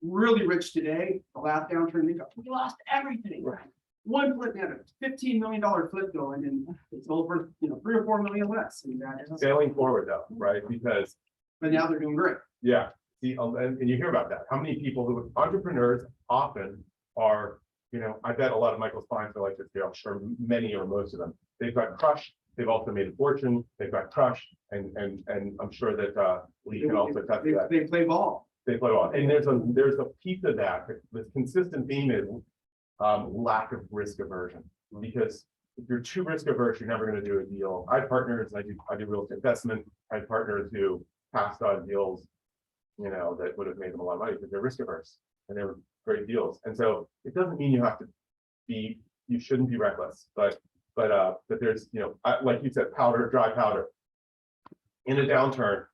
really rich today. The last downturn, we lost everything. Right. One flip had a $15 million flip going, and it's sold for 3 or 4 million less. And Sailing forward though, right? Because but now they're doing great. yeah, see, and you hear about that. How many people who entrepreneurs often are, I bet a lot of Michael's clients are like this. I'm sure many or most of them. They've got crushed. They've also made a fortune. They've got crushed, and I'm sure that Lee can also touch that. They play ball. They play well, and there's a piece of that. The consistent theme is lack of risk aversion, because if you're too risk averse, you're never going to do a deal. I have partners, I do real estate investment. I have partners who passed on deals, that would have made them a lot of money because they're risk averse and they were great deals. And so it doesn't mean you shouldn't be reckless, but there's, like you said, dry powder. In a downturn,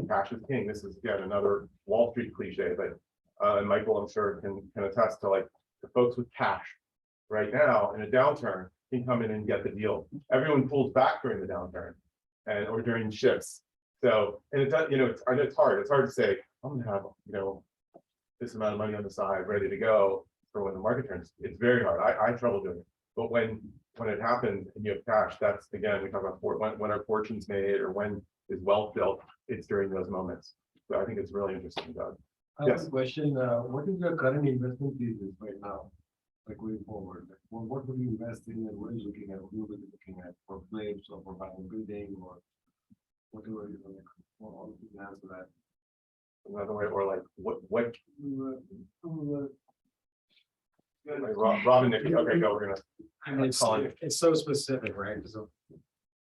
cash is king. This is again another Wall Street cliche, but Michael, I'm sure can attest to, like, the folks with cash right now in a downturn can come in and get the deal. Everyone pulls back during the downturn or during shifts. So, and it's, I know it's hard. It's hard to say, I'm gonna have, this amount of money on the side ready to go for when the market turns. It's very hard. I have trouble doing it. But when it happens and you have cash, that's, again, we talk about when our fortune's made or when is wealth built, it's during those moments. So I think it's really interesting, Doug. I have Yes. a question. What is your current investment thesis right now? Like going forward, like what would you invest in and what are you looking at? What are you looking at for flips or for buying a building or whatever you know, all the answer that. Another way, or like what like Rob and Nikki. Okay, go. We're gonna. I mean, it's so specific, right? Because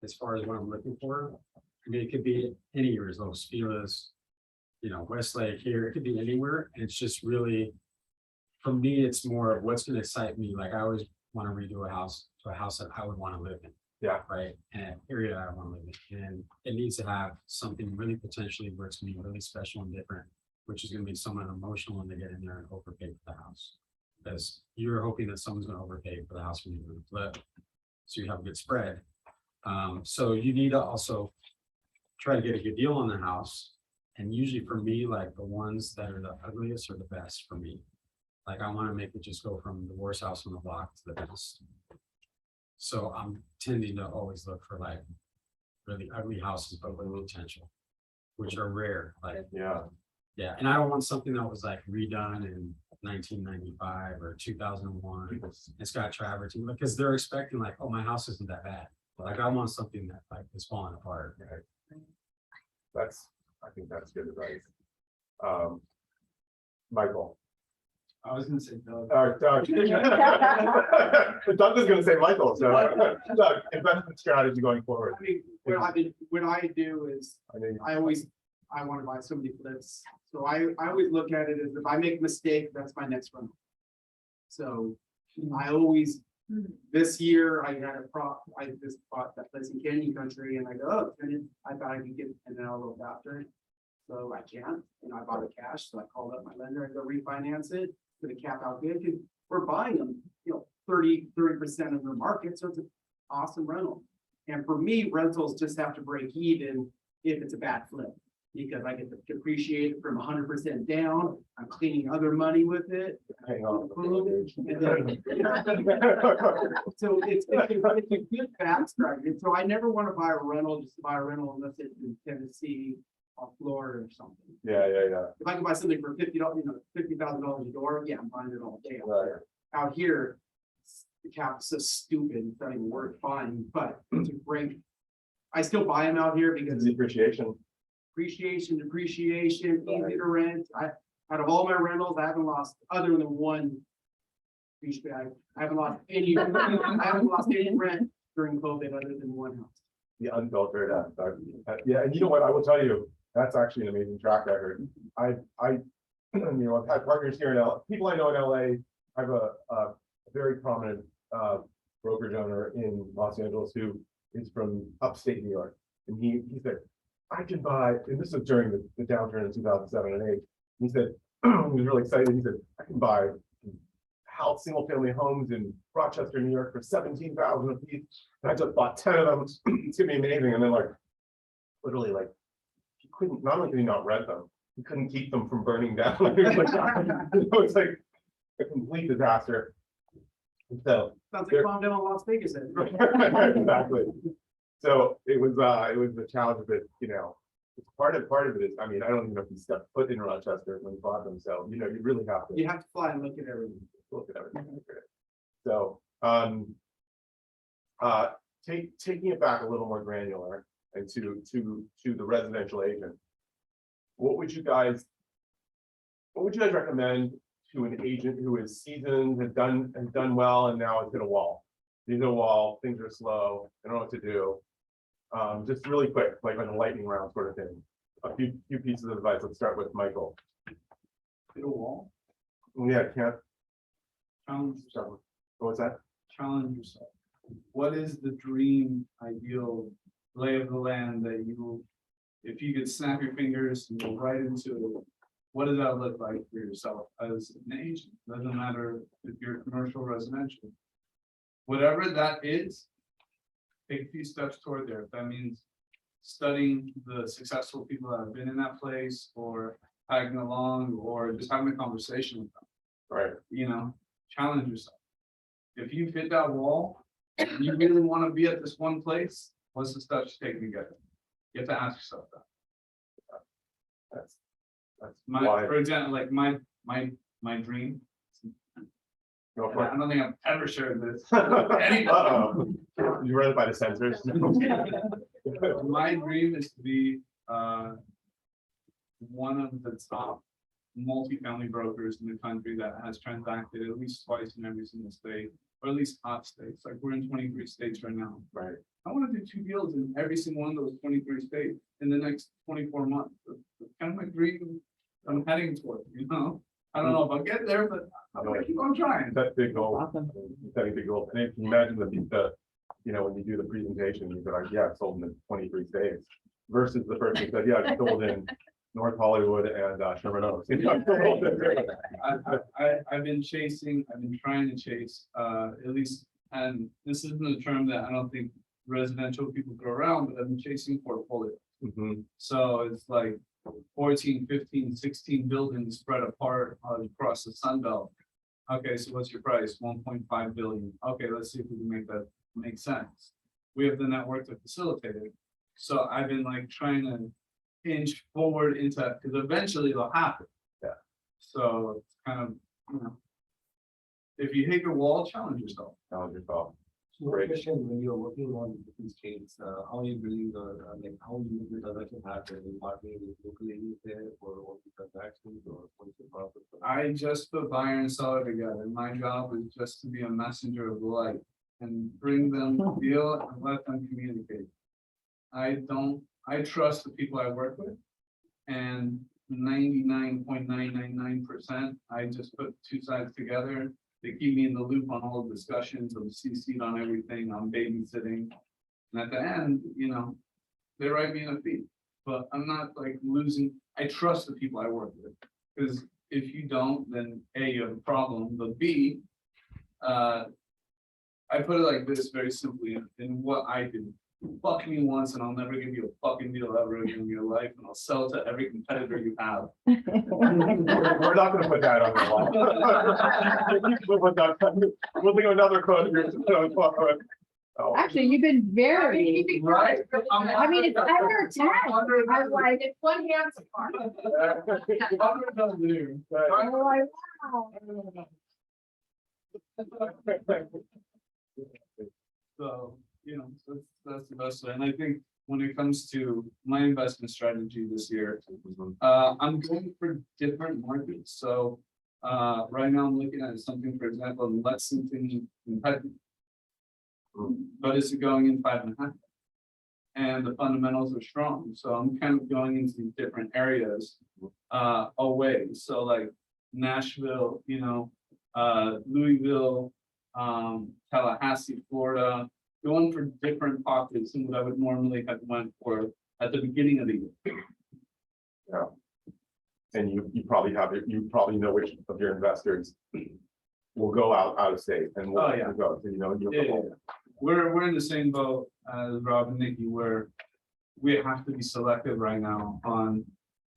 as far as what I'm looking for, I mean, it could be any years, Los Feliz, Westlake here, it could be anywhere. And it's just really, for me, it's more of what's going to excite me. Like, I always want to redo a house to a house that I would want to live in. Yeah. Right. And an area I want to live in. And it needs to have something really potentially where it's going to be really special and different, which is going to be someone emotional when they get in there and overpay for the house. Because you're hoping that someone's going to overpay for the house when you flip. So you have a good spread. So you need to also try to get a good deal on the house. And usually for me, like the ones that are the ugliest are the best for me. Like, I want to make it just go from the worst house on the block to the best. So I'm tending to always look for like really ugly houses, but with potential, which are rare. Like, Yeah. yeah. And I don't want something that was like redone in 1995 or 2001. It's got travertine because they're expecting like, oh, my house isn't that bad. Like, I want something that like is falling apart. Right. I think that's good advice. Michael. I was gonna say Doug. Doug. Doug was gonna say Michael. So Doug, investment strategy going forward. I mean, what I do is I want to buy so many flips. So I always look at it as if I make a mistake, that's my next one. So I always This year, I had I just bought that place in Canyon Country and I go, oh, and I thought I could get an L a little faster. So I can't, and I bought it cash, so I called up my lender and go refinance it, to the cap out good, because we're buying them, 30% of the market, so it's an awesome rental. And for me, rentals just have to break even if it's a bad flip, because I get to depreciate it from 100% down, I'm cleaning other money with it. Hang on. And then- So it's a good fast drive, and so I never want to buy a rental, just to buy a rental unless it's in Tennessee or Florida or something. Yeah. If I can buy something for $50,000 a door, yeah, I'm buying it all day. Right. Out here, the cap is so stupid, it's not even worth buying, but it's a great. I still buy them out here because Depreciation. depreciation, easy to rent. Out of all my rentals, I haven't lost, other than one douchebag, I haven't lost any rent during COVID other than one house. The unfiltered. Yeah, and you know what? I will tell you, that's actually an amazing track record. I've had partners here in LA, people I know in LA. I have a very prominent brokerage owner in Los Angeles who is from upstate New York. And he said, I can buy, and this was during the downturn in 2007 and 8. He said, he was really excited. He said, I can buy single family homes in Rochester, New York for $17,000 a piece. And I just bought 10 of them. It's gonna be amazing. And then literally he couldn't, not only could he not rent them, he couldn't keep them from burning down. It's like a complete disaster. So Sounds like calm down in Las Vegas. Then. exactly. So it was the challenge of it, part of it is, I mean, I don't even know if he stepped foot in Rochester when he bought them. So, you really have to You have to fly and look at everything. look at everything. So, taking it back a little more granular and to the residential agent, what would you guys recommend to an agent who is seasoned, has done well, and now has hit a wall? He's hit a wall, things are slow, they don't know what to do. Just really quick, like a lightning round sort of thing. A few pieces of advice. Let's start with Michael. Hit a wall, Yeah, can't. challenge yourself, What was that? challenge yourself. What is the dream, ideal lay of the land that if you could snap your fingers and go right into, what does that look like for yourself as an agent? Doesn't matter if you're commercial, residential. Whatever that is, take a few steps toward there. If that means studying the successful people that have been in that place, or tagging along, or just having a conversation with them. Right. Challenge yourself. If you fit that wall, and you really want to be at this one place, what's the steps you take to get it? You have to ask yourself that. That's My, for example, like my dream. Go for it. I don't think I've ever shared this. Uh-oh. You run it by the sensors. My dream is to be one of the top multifamily brokers in the country that has transacted at least twice in every single state, or at least top states. Like we're in 23 states right now. Right. I want to do 2 deals in every single one of those 23 states in the next 24 months. That's kind of my dream I'm heading toward, I don't know if I'll get there, but I'm gonna keep on trying. That's big goal. Setting big goals. And if you imagine when you do the presentation, you go like, yeah, I sold in 23 states versus the person who said, yeah, I sold in North Hollywood and Sherman Oaks. I've been trying to chase, at least, and this isn't a term that I don't think residential people throw around, but I've been chasing portfolio. Mhm. So it's like 14, 15, 16 buildings spread apart across the Sun Belt. Okay, so what's your price? 1.5 billion. Okay, let's see if we can make that make sense. We have the network to facilitate it. So I've been trying to inch forward into that, because eventually it'll happen. Yeah. So it's kind of, if you hit your wall, challenge yourself. Challenge yourself. So my question, when you're working on different states, how are you building how you make the transaction happen? Are you partnering with local agents there for all the transactions, or what's the process? I just put buyer and seller together. My job is just to be a messenger of light and bring them the deal and let them communicate. I trust the people I work with, and 99.999%, I just put two sides together They keep me in the loop on all the discussions, I'm CC'd on everything, I'm babysitting. And at the end, you know, they write me in a fee, but I'm not like losing, I trust the people I work with. Because if you don't, then A, you have a problem, but B, I put it like this very simply in what I do. Fuck me once and I'll never give you a fucking deal ever again in your life, and I'll sell to every competitor you have. We're not gonna put that on the wall. We'll think of another quote. Oh, Actually, you've been very, Right? I mean, it's under 10. I'm like, It's one hand's apart. I'm like, wow. So, you know, that's the best way. And I think when it comes to my investment strategy this year, I'm going for different markets. So, right now I'm looking at something, for example, in Lexington, Kentucky. But it's going in 5.5. And the fundamentals are strong. So I'm kind of going into these different areas, away. So like Nashville, you know, Louisville, Tallahassee, Florida, going for different pockets than what I would normally have went for at the beginning of the year. yeah. And you probably have it, you probably know which of your investors will go out of state and will Oh, yeah. go, so you know. Yeah. We're in the same boat as Rob and Nikki, where we have to be selective right now on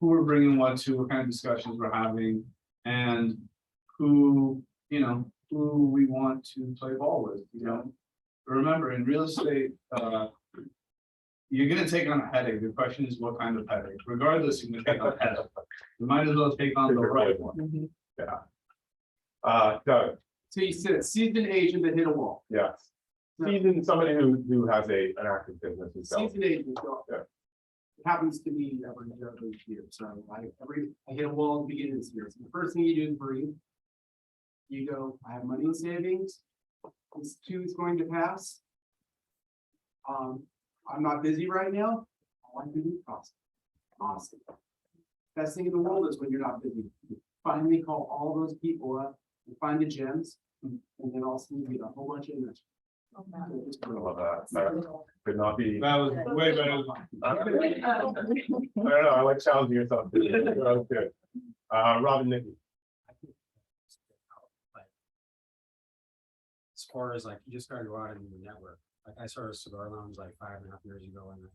who we're bringing what to, what kind of discussions we're having, and who, you know, who we want to play ball with, you know. Remember, in real estate, you're gonna take on a headache. The question is what kind of headache. Regardless, you're gonna take on a headache. You might as well take on the right one. Doug, So you said a seasoned agent that hit a wall. yes. Seasoned, somebody who has an active business himself. Seasoned agent, so Yeah. it happens to me every year. So I hit a wall at the beginning of this year. So the first thing you do is breathe. You go, I have money in savings. This too is going to pass. I'm not busy right now. All I do is awesome. Awesome. Best thing in the world is when you're not busy. You finally call all those people up and find the gems, and then also you get a whole bunch of investors. I love that. That could not be. That was way better than mine. I don't know, I like challenging yourself. That was good. Rob and Nikki. As far as like, you just gotta go out and network. Like I started a cigar lounge like 5.5 years ago and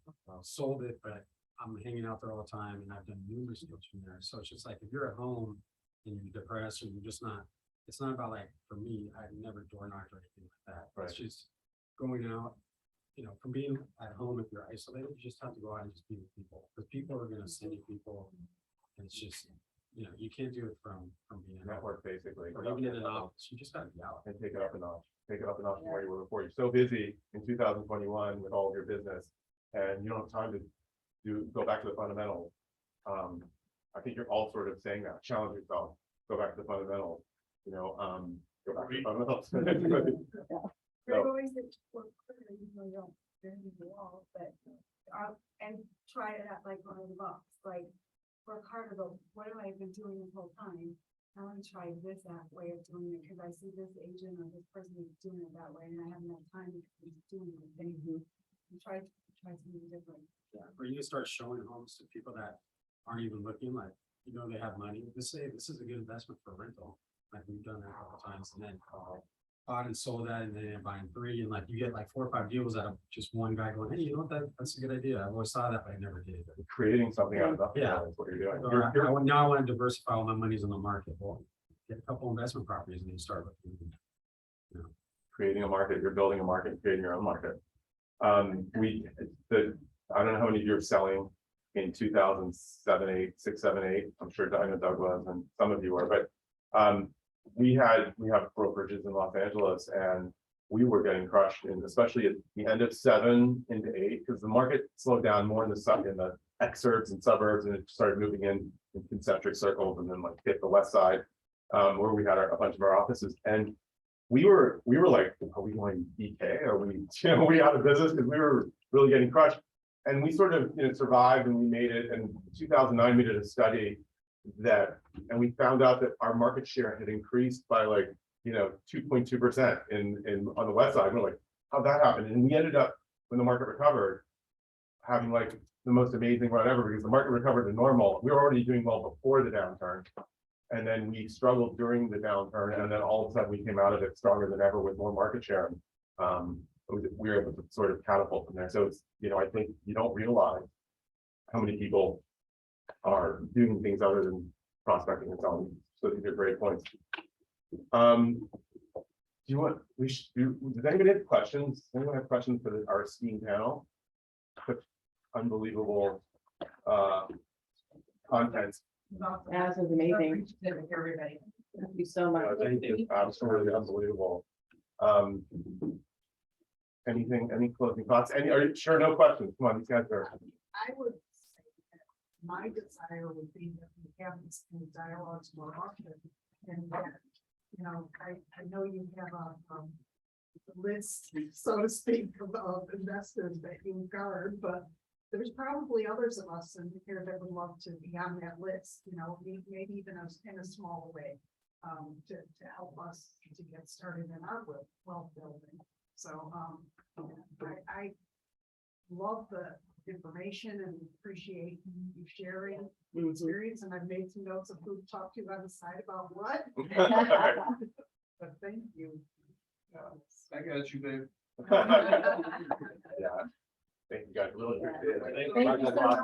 sold it, but I'm hanging out there all the time and I've done numerous deals from there. So it's just like, if you're at home and you're depressed or you're just not, it's not about like, for me, I've never door knocked or anything like that. Right. It's just going out, you know, from being at home, if you're isolated, you just have to go out and just be with people. Because people are gonna send you people. And it's just, you know, you can't do it from being at home. Network, basically. Or even in an office, you just gotta be out. And take it up a notch. Take it up a notch from where you were before. You're so busy in 2021 with all of your business, and you don't have time to go back to the fundamentals. I think you're all sort of saying that. Challenge yourself. Go back to the fundamentals. You know, go back to the fundamentals. There's always a work quicker, even though you don't bend the wall, but, and try it out like on the box, like work harder, but what have I been doing this whole time? I want to try this way of doing it, because I see this agent or this person is doing it that way, and I haven't had time because he's doing the thing. And try something different. Yeah, or you can start showing homes to people that aren't even looking, like, you know, they have money. This is a good investment for rental. Like we've done that a couple times, and then bought and sold that, and then buying 3, and like you get like 4 or 5 deals out of just one guy going, hey, you know what, that's a good idea. I always saw that, but I never did. Creating something out of nothing. Yeah. That's what you're doing. So now I want to diversify all my monies in the market. Well, get a couple investment properties and then start looking. You know. Creating a market, you're building a market, creating your own market. I don't know how many of you are selling in 2007, 8, 6, 7, 8. I'm sure I know Doug was, and some of you were, but we have brokerages in Los Angeles, and we were getting crushed, and especially at the end of 7 into 8, because the market slowed down more in the exurbs and suburbs, and it started moving in concentric circles, and then like hit the west side, where we had a bunch of our offices, and we were like, are we going BK? Are we, we out of business? Because we were really getting crushed. And we sort of, survived, and we made it. And 2009, we did a study and we found out that our market share had increased by like, 2.2% on the west side. We're like, how'd that happen? And we ended up, when the market recovered, having like the most amazing run ever, because the market recovered to normal. We were already doing well before the downturn. And then we struggled during the downturn, and then all of a sudden we came out of it stronger than ever with more market share. We were able to sort of catapult from there. So it's, I think you don't realize how many people are doing things other than prospecting and selling. So these are great points. Do you want, does anybody have questions? Does anyone have questions for our esteemed panel? Such unbelievable content. Yeah, this is amazing. Everybody. Thank you so much. Thank you. Absolutely unbelievable. Anything, any closing thoughts? Are you sure? No questions. Come on, these guys are. I would say that my desire would be that we have these kind of dialogues more often. And that, I know you have a list, so to speak, of investors that you guard, but there's probably others of us in here that would love to be on that list, maybe even in a small way, to help us to get started in our wealth building. So, I love the information and appreciate you sharing the experience, and I've made some notes of who to talk to on the side about what. But thank you. I got you, babe. Yeah. Thank you guys. Really appreciate it. Thank you so much.